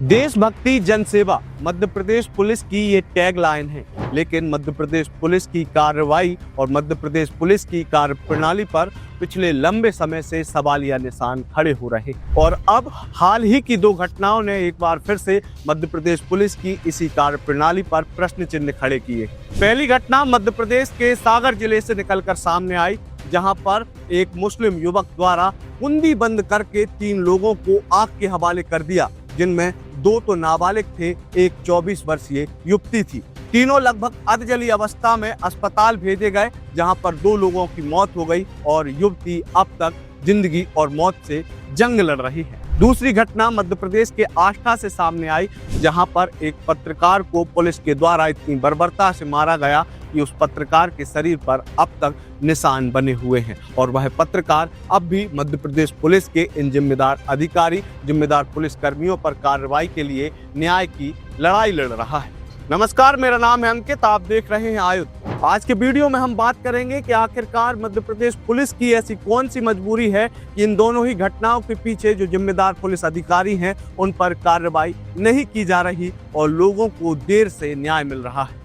देशभक्ति जनसेवा मध्य प्रदेश पुलिस की ये टैग लाइन है, लेकिन मध्य प्रदेश पुलिस की कार्रवाई और मध्य प्रदेश पुलिस की कार्यप्रणाली पर पिछले लंबे समय से सवालिया निशान खड़े हो रहे और अब हाल ही की दो घटनाओं ने एक बार फिर से मध्य प्रदेश पुलिस की इसी कार्यप्रणाली पर प्रश्न चिन्ह खड़े किए। पहली घटना मध्य प्रदेश के सागर जिले से निकलकर सामने आई, जहां पर एक मुस्लिम युवक द्वारा कुंडी बंद करके 3 लोगों को आग के हवाले कर दिया, जिनमें 2 तो नाबालिग थे, एक 24 वर्षीय युवती थी। तीनों लगभग अर्धजली अवस्था में अस्पताल भेजे गए, जहां पर 2 लोगों की मौत हो गई और युवती अब तक जिंदगी और मौत से जंग लड़ रही है। दूसरी घटना मध्य प्रदेश के आष्टा से सामने आई, जहां पर एक पत्रकार को पुलिस के द्वारा इतनी बर्बरता से मारा गया कि उस पत्रकार के शरीर पर अब तक निशान बने हुए हैं और वह पत्रकार अब भी मध्य प्रदेश पुलिस के इन जिम्मेदार अधिकारी, जिम्मेदार पुलिस कर्मियों पर कार्रवाई के लिए न्याय की लड़ाई लड़ रहा है। नमस्कार, मेरा नाम है अंकित, आप देख रहे हैं आयुध। आज के वीडियो में हम बात करेंगे कि आखिरकार मध्य प्रदेश पुलिस की ऐसी कौन सी मजबूरी है कि इन दोनों ही घटनाओं के पीछे जो जिम्मेदार पुलिस अधिकारी हैं उन पर कार्रवाई नहीं की जा रही और लोगों को देर से न्याय मिल रहा है।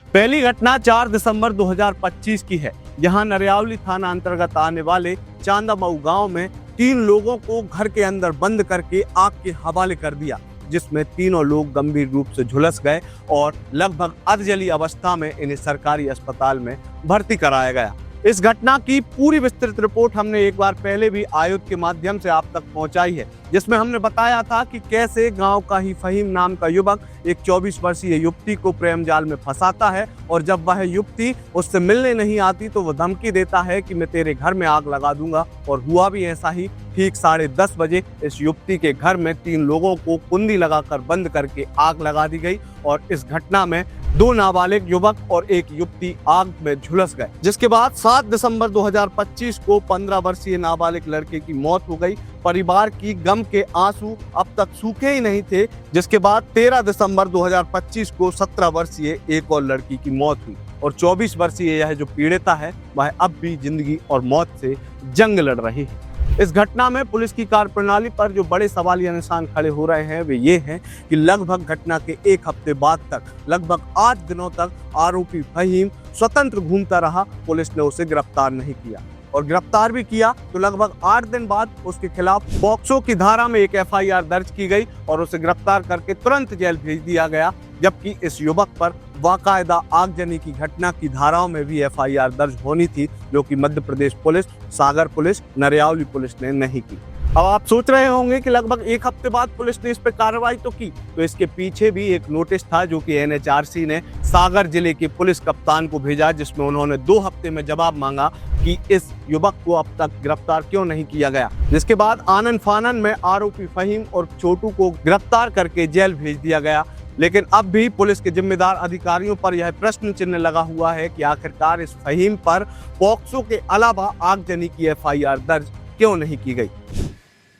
पहली घटना 4 दिसंबर 2025 की है। यहाँ नरियावली थाना अंतर्गत आने वाले चांदामऊ गांव में 3 लोगों को घर के अंदर बंद करके आग के हवाले कर दिया, जिसमें तीनों लोग गंभीर रूप से झुलस गए और लगभग अर्धजली अवस्था में इन्हें सरकारी अस्पताल में भर्ती कराया गया। इस घटना की पूरी विस्तृत रिपोर्ट हमने एक बार पहले भी आयुध के माध्यम से आप तक पहुंचाई है, जिसमें हमने बताया था कि कैसे गांव का ही फहीम नाम का युवक एक 24 वर्षीय युवती को प्रेम जाल में फंसाता है और जब वह युवती उससे मिलने नहीं आती तो वह धमकी देता है कि मैं तेरे घर में आग लगा दूंगा। और हुआ भी ऐसा ही। ठीक 10:30 बजे इस युवती के घर में 3 लोगों को कुंडी लगाकर बंद करके आग लगा दी गई और इस घटना में 2 नाबालिग युवक और एक युवती आग में झुलस गए, जिसके बाद 7 दिसंबर 2025 को 15 वर्षीय नाबालिग लड़के की मौत हो गई। परिवार की गम के आंसू अब तक सूखे ही नहीं थे, जिसके बाद 13 दिसंबर 2025 को 17 वर्षीय एक और लड़की की मौत हुई और 24 वर्षीय यह जो पीड़िता है वह अब भी जिंदगी और मौत से जंग लड़ रही है। इस घटना में पुलिस की कार्यप्रणाली पर जो बड़े सवालिया निशान खड़े हो रहे हैं वे ये हैं कि लगभग घटना के 1 हफ्ते बाद तक, लगभग 8 दिनों तक आरोपी फहीम स्वतंत्र घूमता रहा। पुलिस ने उसे गिरफ्तार नहीं किया और गिरफ्तार भी किया तो लगभग 8 दिन बाद उसके खिलाफ पॉक्सो की धारा में एक FIR दर्ज की गई और उसे गिरफ्तार करके तुरंत जेल भेज दिया गया, जबकि इस युवक पर बाकायदा आगजनी की घटना की धाराओं में भी FIR दर्ज होनी थी, जो कि मध्य प्रदेश पुलिस, सागर पुलिस, नरियावली पुलिस ने नहीं की। अब आप सोच रहे होंगे कि लगभग 1 हफ्ते बाद पुलिस ने इस पर कार्रवाई तो की, तो इसके पीछे भी एक नोटिस था जो कि NHRC ने सागर जिले के पुलिस कप्तान को भेजा, जिसमें उन्होंने 2 हफ्ते में जवाब मांगा कि इस युवक को अब तक गिरफ्तार क्यों नहीं किया गया। जिसके बाद आनन फानन में आरोपी फहीम और छोटू को गिरफ्तार करके जेल भेज दिया गया। लेकिन अब भी पुलिस के जिम्मेदार अधिकारियों पर यह प्रश्न चिन्ह लगा हुआ है कि आखिरकार इस फहीम पर पॉक्सो के अलावा आगजनी की FIR दर्ज क्यों नहीं की गई।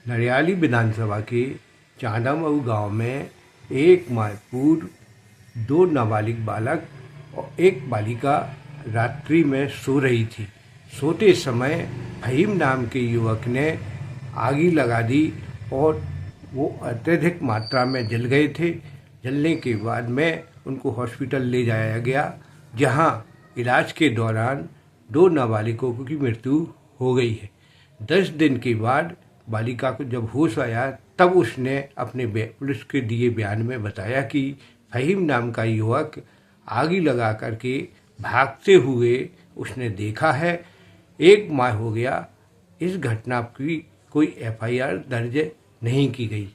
नरियाली विधानसभा के चांदामऊ गांव में एक माह पूर्व 2 नाबालिग बालक और एक बालिका रात्रि में सो रही थी। सोते समय फहीम नाम के युवक ने आगी लगा दी और वो अत्यधिक मात्रा में जल गए थे। जलने के बाद में उनको हॉस्पिटल ले जाया गया, जहां इलाज के दौरान 2 नाबालिगों की मृत्यु हो गई है। 10 दिन के बाद बालिका को जब होश आया तब उसने अपने पुलिस के दिए बयान में बताया कि फहीम नाम का युवक आगी लगा करके भागते हुए उसने देखा है। 1 माह हो गया, इस घटना की कोई FIR दर्ज नहीं की गई,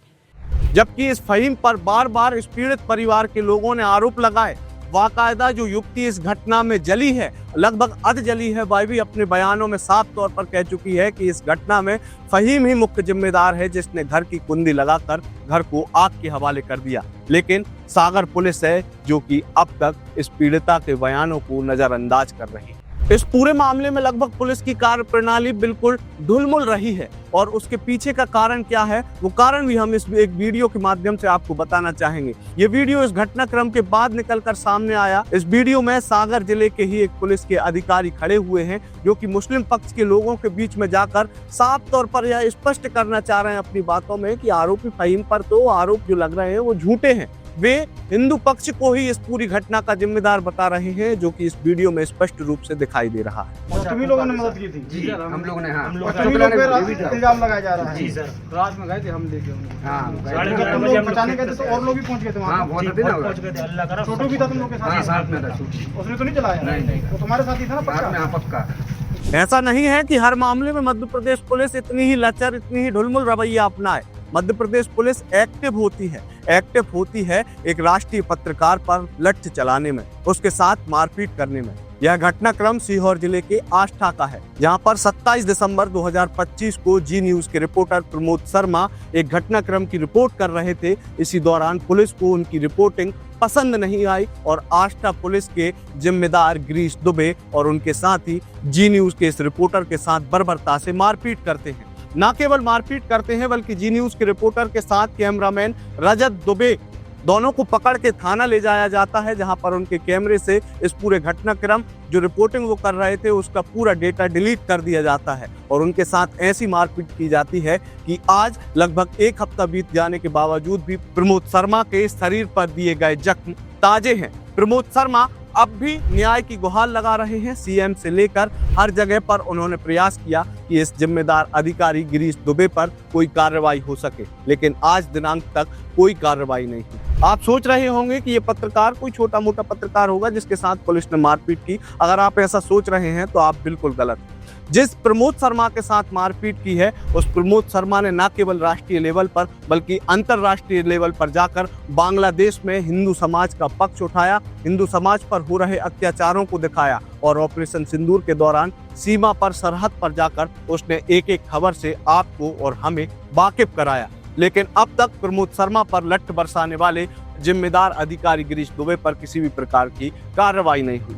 जबकि इस फहीम पर बार बार इस पीड़ित परिवार के लोगों ने आरोप लगाए। बाकायदा जो युवती इस घटना में जली है, लगभग अध जली है, वह भी अपने बयानों में साफ तौर पर कह चुकी है कि इस घटना में फहीम ही मुख्य जिम्मेदार है, जिसने घर की कुंडी लगाकर घर को आग के हवाले कर दिया। लेकिन सागर पुलिस है जो कि अब तक इस पीड़िता के बयानों को नजरअंदाज कर रही है। इस पूरे मामले में लगभग पुलिस की कार्यप्रणाली बिल्कुल ढुलमुल रही है और उसके पीछे का कारण क्या है, वो कारण भी हम इस एक वीडियो के माध्यम से आपको बताना चाहेंगे। ये वीडियो इस घटनाक्रम के बाद निकलकर सामने आया। इस वीडियो में सागर जिले के ही एक पुलिस के अधिकारी खड़े हुए हैं जो कि मुस्लिम पक्ष के लोगों के बीच में जाकर साफ तौर पर यह स्पष्ट करना चाह रहे हैं अपनी बातों में कि आरोपी फहीम पर तो आरोप जो लग रहे हैं वो झूठे हैं। वे हिंदू पक्ष को ही इस पूरी घटना का जिम्मेदार बता रहे हैं, जो कि इस वीडियो में स्पष्ट रूप से दिखाई दे रहा है। तुम्ही लोगों ने मदद की थी? जी हम लोगों ने, हाँ। तुम्ही लोग पे इल्जाम लगाया जा रहा है? जी सर, रात में गए थे हम लेके उन्हें। हाँ, तुम लोग बचाने गए थे तो और लोग भी पहुंच गए थे वहाँ? हाँ, बहुत थे ना, पहुंच गए थे। अल्लाह करा छोटू भी था तुम लोग के साथ? हाँ, साथ में था छोटू। उसने तो नहीं चलाया? नहीं। वो तुम्हारे साथ ही था ना पक्का? साथ में, हाँ, पक्का। ऐसा नहीं है कि हर मामले में मध्य प्रदेश पुलिस इतनी ही लचर, इतनी ही ढुलमुल रवैया अपनाए। मध्य प्रदेश पुलिस एक्टिव होती है एक राष्ट्रीय पत्रकार पर लठ चलाने में, उसके साथ मारपीट करने में। यह घटनाक्रम सीहोर जिले के आष्ठा का है, जहां पर 27 दिसंबर 2025 को जी न्यूज के रिपोर्टर प्रमोद शर्मा एक घटनाक्रम की रिपोर्ट कर रहे थे। इसी दौरान पुलिस को उनकी रिपोर्टिंग पसंद नहीं आई और आष्ठा पुलिस के जिम्मेदार गिरीश दुबे और उनके साथ ही जी न्यूज के इस रिपोर्टर के साथ बर्बरता से मारपीट करते हैं। न केवल मारपीट करते हैं बल्कि जी न्यूज के रिपोर्टर के साथ कैमरामैन रजत दुबे दोनों को पकड़ के थाना ले जाया जाता है, जहां पर उनके कैमरे से इस पूरे घटनाक्रम जो रिपोर्टिंग वो कर रहे थे उसका पूरा डेटा डिलीट कर दिया जाता है और उनके साथ ऐसी मारपीट की जाती है कि आज लगभग एक हफ्ता बीत जाने के बावजूद भी प्रमोद शर्मा के शरीर पर दिए गए जख्म ताजे हैं। प्रमोद शर्मा अब भी न्याय की गुहार लगा रहे हैं। सीएम से लेकर हर जगह पर उन्होंने प्रयास किया कि इस जिम्मेदार अधिकारी गिरीश दुबे पर कोई कार्रवाई हो सके, लेकिन आज दिनांक तक कोई कार्रवाई नहीं हुई। आप सोच रहे होंगे कि ये पत्रकार कोई छोटा मोटा पत्रकार होगा जिसके साथ पुलिस ने मारपीट की। अगर आप ऐसा सोच रहे हैं तो आप बिल्कुल गलत हैं। जिस प्रमोद शर्मा के साथ मारपीट की है उस प्रमोद शर्मा ने न केवल राष्ट्रीय लेवल पर बल्कि अंतर्राष्ट्रीय लेवल पर जाकर बांग्लादेश में हिंदू समाज का पक्ष उठाया, हिंदू समाज पर हो रहे अत्याचारों को दिखाया और ऑपरेशन सिंदूर के दौरान सीमा पर सरहद पर जाकर उसने एक एक खबर से आपको और हमें वाकिफ कराया। लेकिन अब तक प्रमोद शर्मा पर लठ बरसाने वाले जिम्मेदार अधिकारी गिरीश दुबे पर किसी भी प्रकार की कार्रवाई नहीं हुई।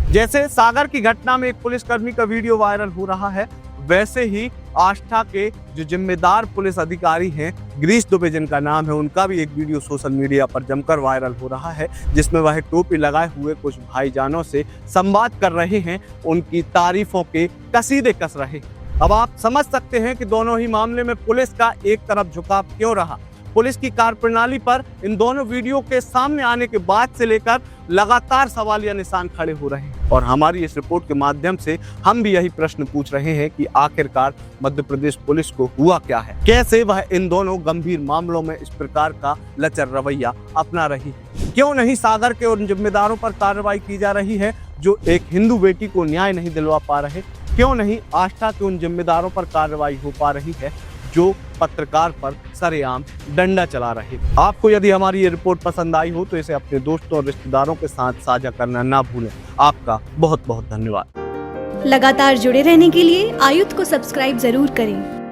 जैसे सागर की घटना में एक पुलिसकर्मी का वीडियो वायरल हो रहा है, वैसे ही आष्ठा के जो जिम्मेदार पुलिस अधिकारी हैं गिरीश दुबे जिनका नाम है, उनका भी एक वीडियो सोशल मीडिया पर जमकर वायरल हो रहा है, जिसमें वह टोपी लगाए हुए कुछ भाईजानों से संवाद कर रहे हैं, उनकी तारीफों के कसीदे कस रहे हैं। अब आप समझ सकते हैं कि दोनों ही मामले में पुलिस का एक तरफ झुकाव क्यों रहा। पुलिस की कार्यप्रणाली पर इन दोनों वीडियो के सामने आने के बाद से लेकर लगातार सवालिया निशान खड़े हो रहे हैं और हमारी इस रिपोर्ट के माध्यम से हम भी यही प्रश्न पूछ रहे हैं कि आखिरकार मध्य प्रदेश पुलिस को हुआ क्या है, कैसे वह इन दोनों गंभीर मामलों में इस प्रकार का लचर रवैया अपना रही है। क्यों नहीं सागर के उन जिम्मेदारों पर कार्रवाई की जा रही है जो एक हिंदू बेटी को न्याय नहीं दिलवा पा रहे। क्यों नहीं आष्ठा के उन जिम्मेदारों पर कार्रवाई हो पा रही है जो पत्रकार पर सरेआम डंडा चला रहे। आपको यदि हमारी ये रिपोर्ट पसंद आई हो तो इसे अपने दोस्तों और रिश्तेदारों के साथ साझा करना ना भूलें। आपका बहुत बहुत धन्यवाद। लगातार जुड़े रहने के लिए आयुक्त को सब्सक्राइब जरूर करें।